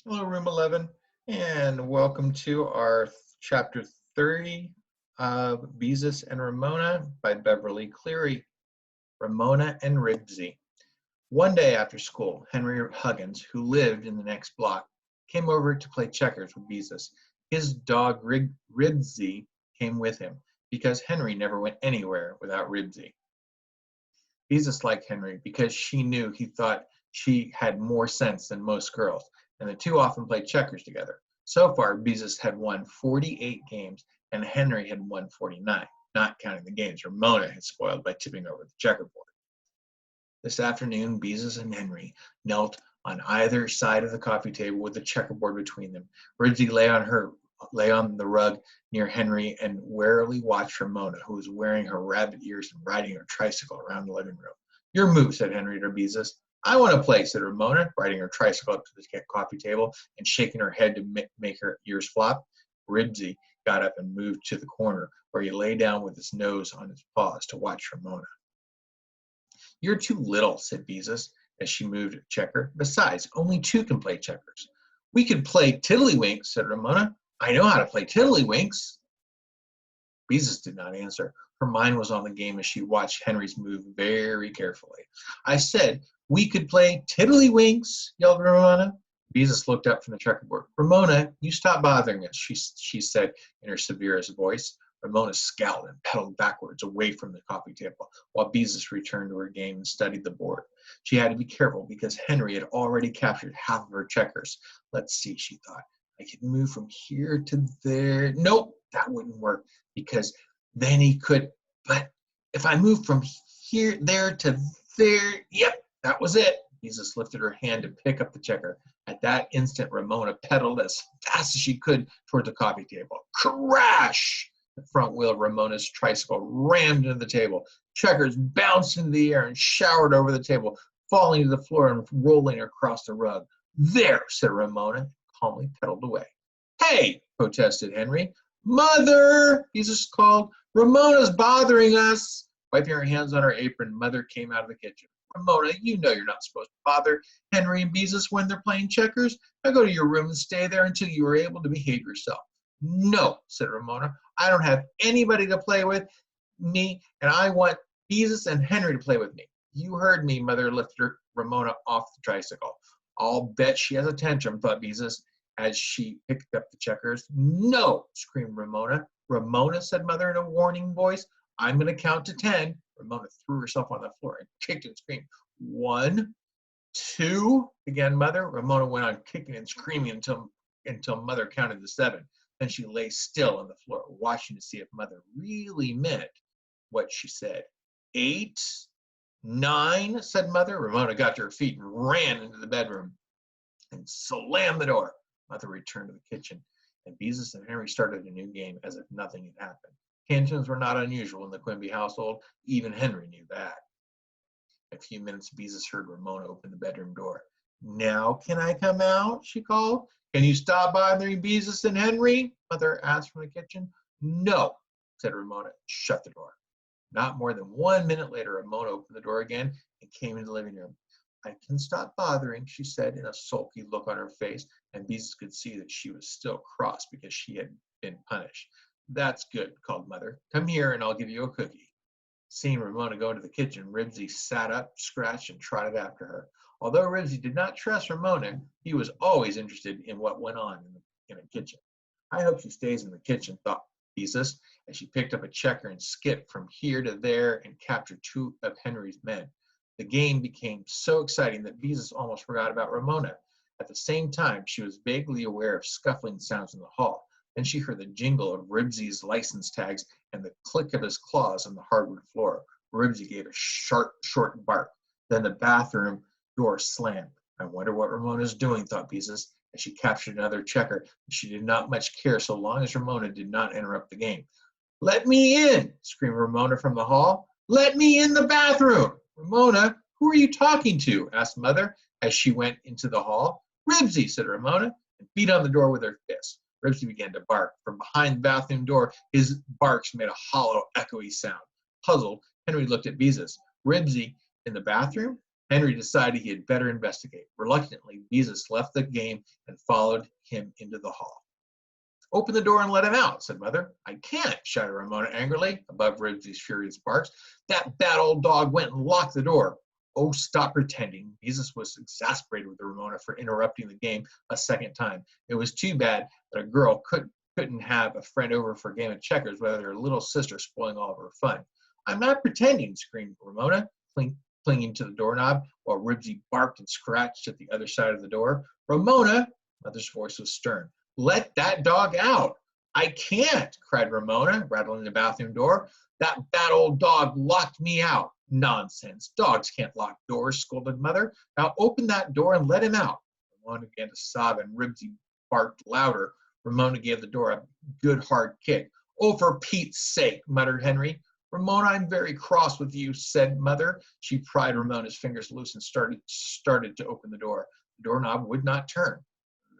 Hello, Room 11, and welcome to our Chapter 30 of Beezus and Ramona by Beverly Cleary. Ramona and Ribsy. One day after school, Henry Huggins, who lived in the next block, came over to play checkers with Beezus. His dog Ribsy came with him because Henry never went anywhere without Ribsy. Beezus liked Henry because she knew he thought she had more sense than most girls, and the two often played checkers together. So far, Beezus had won 48 games, and Henry had won 49, not counting the games Ramona had spoiled by tipping over the checkerboard. This afternoon, Beezus and Henry knelt on either side of the coffee table with the checkerboard between them. Ridgey lay on the rug near Henry and warily watched Ramona, who was wearing her rabbit ears and riding her tricycle around the living room. Your move, said Henry to Beezus. I want to play, said Ramona, riding her tricycle up to the coffee table and shaking her head to make her ears flop. Ribsy got up and moved to the corner, where he lay down with his nose on his paws to watch Ramona. You're too little, said Beezus, as she moved a checker. Besides, only two can play checkers. We could play tiddlywinks, said Ramona. I know how to play tiddlywinks. Beezus did not answer. Her mind was on the game as she watched Henry's move very carefully. I said, we could play tiddlywinks, yelled Ramona. Beezus looked up from the checkerboard. Ramona, you stop bothering us, she said in her severest voice. Ramona scowled and pedaled backwards away from the coffee table, while Beezus returned to her game and studied the board. She had to be careful because Henry had already captured half of her checkers. Let's see, she thought. I could move from here to there. Nope, that wouldn't work because then he could. But if I move from there to there, yep, that was it. Beezus lifted her hand to pick up the checker. At that instant, Ramona pedaled as fast as she could toward the coffee table. Crash! The front wheel of Ramona's tricycle rammed into the table. Checkers bounced into the air and showered over the table, falling to the floor and rolling across the rug. There, said Ramona, calmly pedaled away. Hey, protested Henry. Mother, Beezus called. Ramona's bothering us. Wiping her hands on her apron, Mother came out of the kitchen. Ramona, you know you're not supposed to bother Henry and Beezus when they're playing checkers. Now go to your room and stay there until you are able to behave yourself. No, said Ramona. I don't have anybody to play with me, and I want Beezus and Henry to play with me. You heard me, Mother lifted Ramona off the tricycle. I'll bet she has a tantrum, thought Beezus, as she picked up the checkers. No, screamed Ramona. Ramona, said Mother in a warning voice, I'm going to count to 10. Ramona threw herself on the floor and kicked and screamed. 1, 2, began Mother. Ramona went on kicking and screaming until Mother counted to 7. Then she lay still on the floor, watching to see if Mother really meant what she said. 8, 9, said Mother. Ramona got to her feet and ran into the bedroom and slammed the door. Mother returned to the kitchen, and Beezus and Henry started a new game as if nothing had happened. Tantrums were not unusual in the Quimby household. Even Henry knew that. In a few minutes, Beezus heard Ramona open the bedroom door. Now can I come out? She called. Can you stop bothering Beezus and Henry? Mother asked from the kitchen. No, said Ramona. Shut the door. Not more than 1 minute later, Ramona opened the door again and came into the living room. I can stop bothering, she said in a sulky look on her face, and Beezus could see that she was still cross because she had been punished. That's good, called Mother. Come here and I'll give you a cookie. Seeing Ramona go into the kitchen, Ribsy sat up, scratched, and trotted after her. Although Ribsy did not trust Ramona, he was always interested in what went on in a kitchen. I hope she stays in the kitchen, thought Beezus, as she picked up a checker and skipped from here to there and captured 2 of Henry's men. The game became so exciting that Beezus almost forgot about Ramona. At the same time, she was vaguely aware of scuffling sounds in the hall. Then she heard the jingle of Ribsy's license tags and the click of his claws on the hardwood floor. Ribsy gave a sharp, short bark. Then the bathroom door slammed. I wonder what Ramona's doing, thought Beezus, as she captured another checker. She did not much care so long as Ramona did not interrupt the game. Let me in, screamed Ramona from the hall. Let me in the bathroom. Ramona, who are you talking to? Asked Mother as she went into the hall. Ribsy, said Ramona, and beat on the door with her fist. Ribsy began to bark. From behind the bathroom door, his barks made a hollow, echoey sound. Puzzled, Henry looked at Beezus. Ribsy in the bathroom? Henry decided he had better investigate. Reluctantly, Beezus left the game and followed him into the hall. Open the door and let him out, said Mother. I can't, shouted Ramona angrily, above Ribsy's furious barks. That bad old dog went and locked the door. Oh, stop pretending. Beezus was exasperated with Ramona for interrupting the game a second time. It was too bad that a girl couldn't have a friend over for a game of checkers without her little sister spoiling all of her fun. I'm not pretending, screamed Ramona, clinging to the doorknob while Ribsy barked and scratched at the other side of the door. Ramona, Mother's voice was stern. Let that dog out. I can't, cried Ramona, rattling the bathroom door. That bad old dog locked me out. Nonsense. Dogs can't lock doors, scolded Mother. Now open that door and let him out. Ramona began to sob and Ribsy barked louder. Ramona gave the door a good hard kick. Oh, for Pete's sake, muttered Henry. Ramona, I'm very cross with you, said Mother. She pried Ramona's fingers loose and started to open the door. The doorknob would not turn.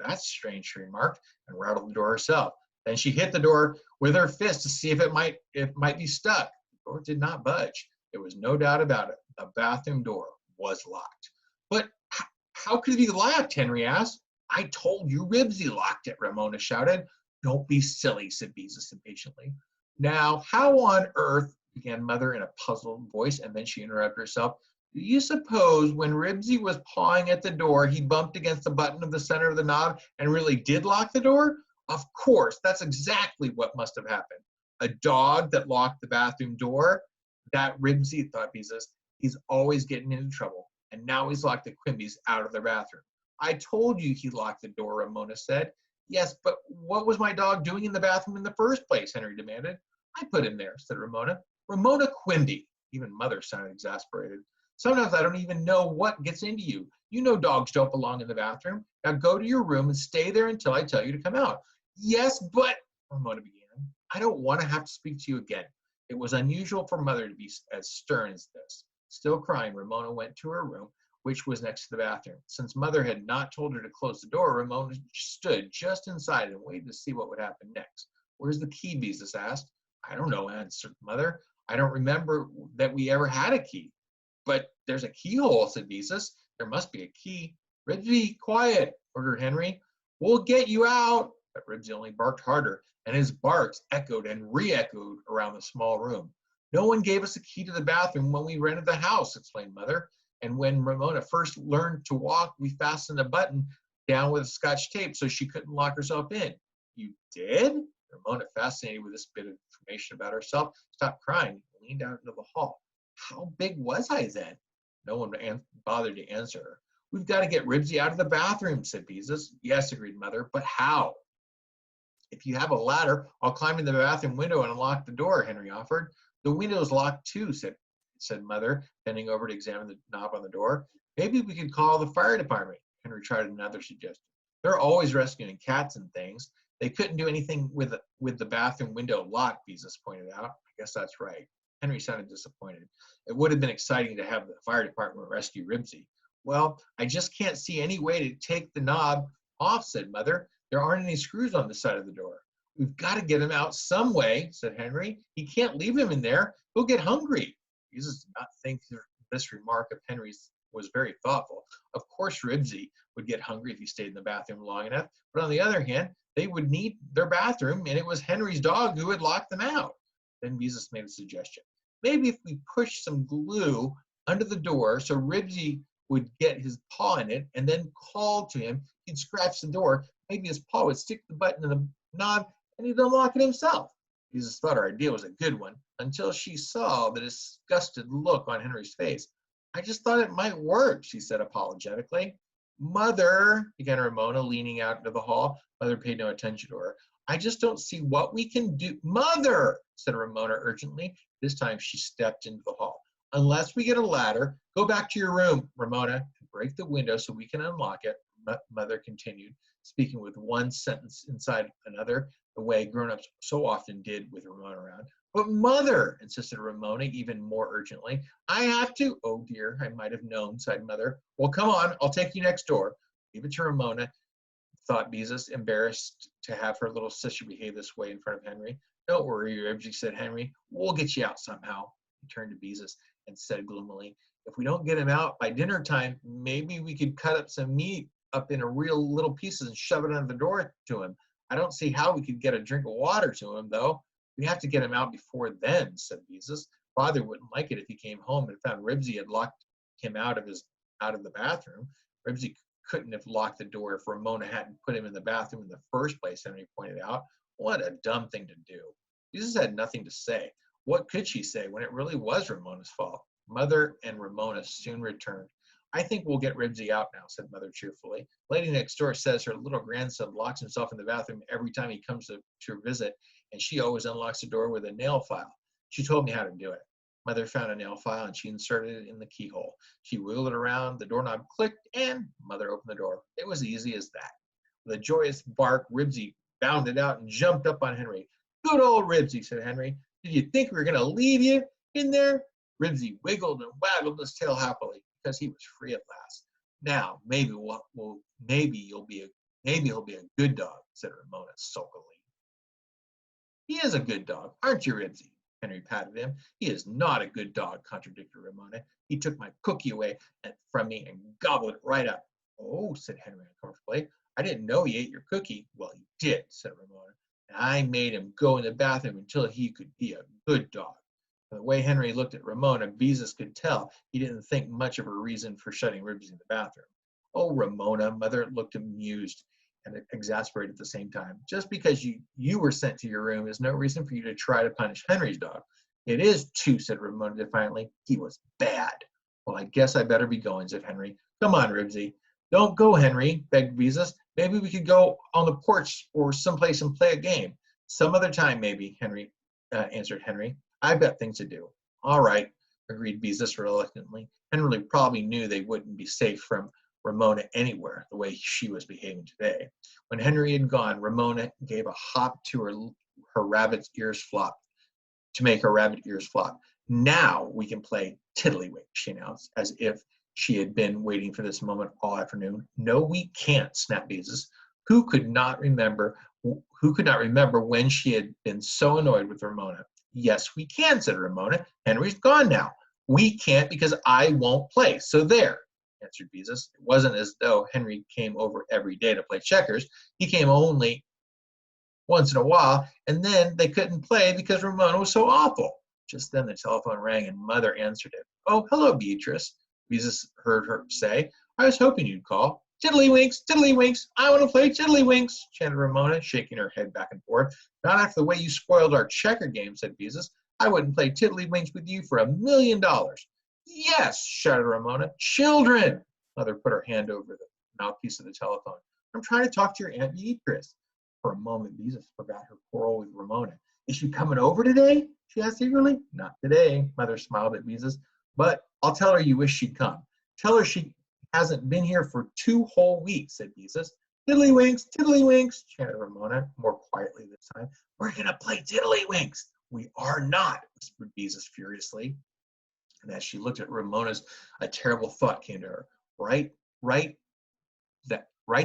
That's strange, she remarked, and rattled the door herself. Then she hit the door with her fist to see if it might be stuck. The door did not budge. There was no doubt about it. The bathroom door was locked. But how could it be locked? Henry asked. I told you Ribsy locked it, Ramona shouted. Don't be silly, said Beezus impatiently. Now, how on earth, began Mother in a puzzled voice, and then she interrupted herself. Do you suppose when Ribsy was pawing at the door, he bumped against the button of the center of the knob and really did lock the door? Of course, that's exactly what must have happened. A dog that locked the bathroom door? That Ribsy, thought Beezus. He's always getting into trouble, and now he's locked the Quimbies out of their bathroom. I told you he locked the door, Ramona said. Yes, but what was my dog doing in the bathroom in the first place? Henry demanded. I put him there, said Ramona. Ramona Quimby. Even Mother sounded exasperated. Sometimes I don't even know what gets into you. You know dogs don't belong in the bathroom. Now go to your room and stay there until I tell you to come out. Yes, but, Ramona began, I don't want to have to speak to you again. It was unusual for Mother to be as stern as this. Still crying, Ramona went to her room, which was next to the bathroom. Since Mother had not told her to close the door, Ramona stood just inside and waited to see what would happen next. Where's the key? Beezus asked. I don't know, answered Mother. I don't remember that we ever had a key. But there's a keyhole, said Beezus. There must be a key. Ribsy, quiet, ordered Henry. We'll get you out. But Ribsy only barked harder, and his barks echoed and re-echoed around the small room. No one gave us a key to the bathroom when we rented the house, explained Mother. And when Ramona first learned to walk, we fastened a button down with Scotch tape so she couldn't lock herself in. You did? Ramona, fascinated with this bit of information about herself, stopped crying and leaned out into the hall. How big was I then? No one bothered to answer her. We've got to get Ribsy out of the bathroom, said Beezus. Yes, agreed Mother, but how? If you have a ladder, I'll climb in the bathroom window and unlock the door, Henry offered. The window's locked too, said Mother, bending over to examine the knob on the door. Maybe we could call the fire department. Henry tried another suggestion. They're always rescuing cats and things. They couldn't do anything with the bathroom window locked, Beezus pointed out. I guess that's right. Henry sounded disappointed. It would have been exciting to have the fire department rescue Ribsy. Well, I just can't see any way to take the knob off, said Mother. There aren't any screws on the side of the door. We've got to get him out some way, said Henry. He can't leave him in there. He'll get hungry. Beezus did not think this remark of Henry's was very thoughtful. Of course, Ribsy would get hungry if he stayed in the bathroom long enough. But on the other hand, they would need their bathroom, and it was Henry's dog who had locked them out. Then Beezus made a suggestion. Maybe if we push some glue under the door so Ribsy would get his paw in it and then call to him, he'd scratch the door. Maybe his paw would stick the button in the knob and he'd unlock it himself. Beezus thought her idea was a good one until she saw the disgusted look on Henry's face. I just thought it might work, she said apologetically. Mother, began Ramona, leaning out into the hall. Mother paid no attention to her. I just don't see what we can do. Mother, said Ramona urgently. This time she stepped into the hall. Unless we get a ladder, go back to your room, Ramona, and break the window so we can unlock it, Mother continued, speaking with one sentence inside another, the way grown-ups so often did with Ramona around. But Mother, insisted Ramona even more urgently, I have to. Oh dear, I might have known, sighed Mother. Well, come on, I'll take you next door. Leave it to Ramona, thought Beezus, embarrassed to have her little sister behave this way in front of Henry. Don't worry, Ribsy, said Henry. We'll get you out somehow. He turned to Beezus and said gloomily, If we don't get him out by dinner time, maybe we could cut up some meat up in a real little pieces and shove it under the door to him. I don't see how we could get a drink of water to him, though. We have to get him out before then, said Beezus. Father wouldn't like it if he came home and found Ribsy had locked him out of the bathroom. Ribsy couldn't have locked the door if Ramona hadn't put him in the bathroom in the first place, Henry pointed out. What a dumb thing to do. Beezus had nothing to say. What could she say when it really was Ramona's fault? Mother and Ramona soon returned. I think we'll get Ribsy out now, said Mother cheerfully. Lady next door says her little grandson locks himself in the bathroom every time he comes to visit, and she always unlocks the door with a nail file. She told me how to do it. Mother found a nail file and she inserted it in the keyhole. She wiggled it around, the doorknob clicked, and Mother opened the door. It was easy as that. With a joyous bark, Ribsy bounded out and jumped up on Henry. Good old Ribsy, said Henry. Did you think we were going to leave you in there? Ribsy wiggled and waggled his tail happily because he was free at last. Now, maybe he'll be a good dog, said Ramona sulkily. He is a good dog, aren't you, Ribsy? Henry patted him. He is not a good dog, contradicted Ramona. He took my cookie away from me and gobbled it right up. Oh, said Henry uncomfortably. I didn't know he ate your cookie. Well, he did, said Ramona. And I made him go in the bathroom until he could be a good dog. From the way Henry looked at Ramona, Beezus could tell he didn't think much of her reason for shutting Ribsy in the bathroom. Oh, Ramona, Mother looked amused and exasperated at the same time. Just because you were sent to your room is no reason for you to try to punish Henry's dog. It is too, said Ramona defiantly. He was bad. Well, I guess I better be going, said Henry. Come on, Ribsy. Don't go, Henry, begged Beezus. Maybe we could go on the porch or someplace and play a game. Some other time, maybe, answered Henry. I've got things to do. All right, agreed Beezus reluctantly. Henry probably knew they wouldn't be safe from Ramona anywhere, the way she was behaving today. When Henry had gone, Ramona gave a hop to her rabbit's ears flop, to make her rabbit ears flop. Now we can play tiddlywink, she announced, as if she had been waiting for this moment all afternoon. No, we can't, snapped Beezus, who could not remember when she had been so annoyed with Ramona. Yes, we can, said Ramona. Henry's gone now. We can't because I won't play. So there, answered Beezus. It wasn't as though Henry came over every day to play checkers. He came only once in a while, and then they couldn't play because Ramona was so awful. Just then the telephone rang and Mother answered it. Oh, hello, Beatrice, Beezus heard her say. I was hoping you'd call. Tiddlywinks, tiddlywinks, I want to play tiddlywinks, chanted Ramona, shaking her head back and forth. Not after the way you spoiled our checker game, said Beezus. I wouldn't play tiddlywinks with you for $1,000,000. Yes, shouted Ramona. Children! Mother put her hand over the mouthpiece of the telephone. I'm trying to talk to your Aunt Beatrice. For a moment, Beezus forgot her quarrel with Ramona. Is she coming over today? She asked eagerly. Not today, Mother smiled at Beezus. But I'll tell her you wish she'd come. Tell her she hasn't been here for 2 whole weeks, said Beezus. Tiddlywinks, chanted Ramona, more quietly this time. We're going to play tiddlywinks. We are not, whispered Beezus furiously. And as she looked at Ramona's, a terrible thought came to her. Right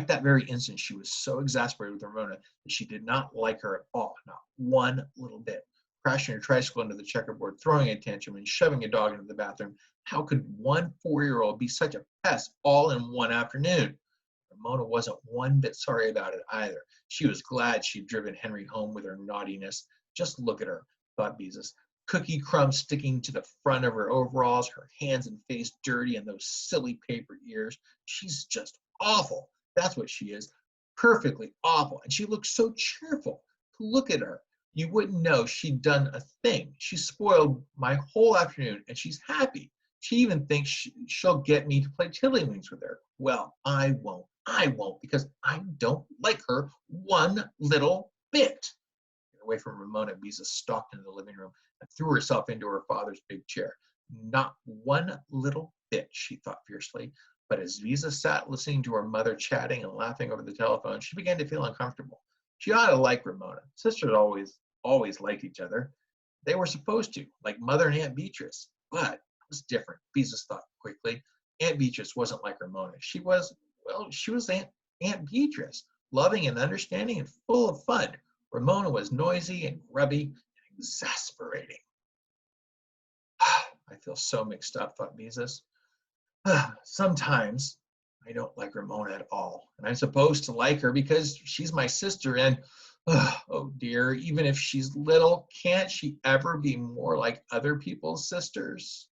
that very instant, she was so exasperated with Ramona that she did not like her at all, not one little bit. Crashing her tricycle into the checkerboard, throwing a tantrum, and shoving a dog into the bathroom. How could one 4-year-old be such a pest all in one afternoon? Ramona wasn't one bit sorry about it either. She was glad she'd driven Henry home with her naughtiness. Just look at her, thought Beezus. Cookie crumbs sticking to the front of her overalls, her hands and face dirty, and those silly paper ears. She's just awful. That's what she is. Perfectly awful. And she looks so cheerful. Look at her. You wouldn't know she'd done a thing. She spoiled my whole afternoon, and she's happy. She even thinks she'll get me to play tiddlywinks with her. Well, I won't. I won't, because I don't like her one little bit. Away from Ramona, Beezus stalked into the living room and threw herself into her father's big chair. Not one little bit, she thought fiercely. But as Beezus sat listening to her mother chatting and laughing over the telephone, she began to feel uncomfortable. She ought to like Ramona. Sisters always liked each other. They were supposed to, like Mother and Aunt Beatrice. But it was different, Beezus thought quickly. Aunt Beatrice wasn't like Ramona. She was Aunt Beatrice, loving and understanding and full of fun. Ramona was noisy and grubby and exasperating. I feel so mixed up, thought Beezus. Sometimes I don't like Ramona at all, and I'm supposed to like her because she's my sister, and oh dear, even if she's little, can't she ever be more like other people's sisters?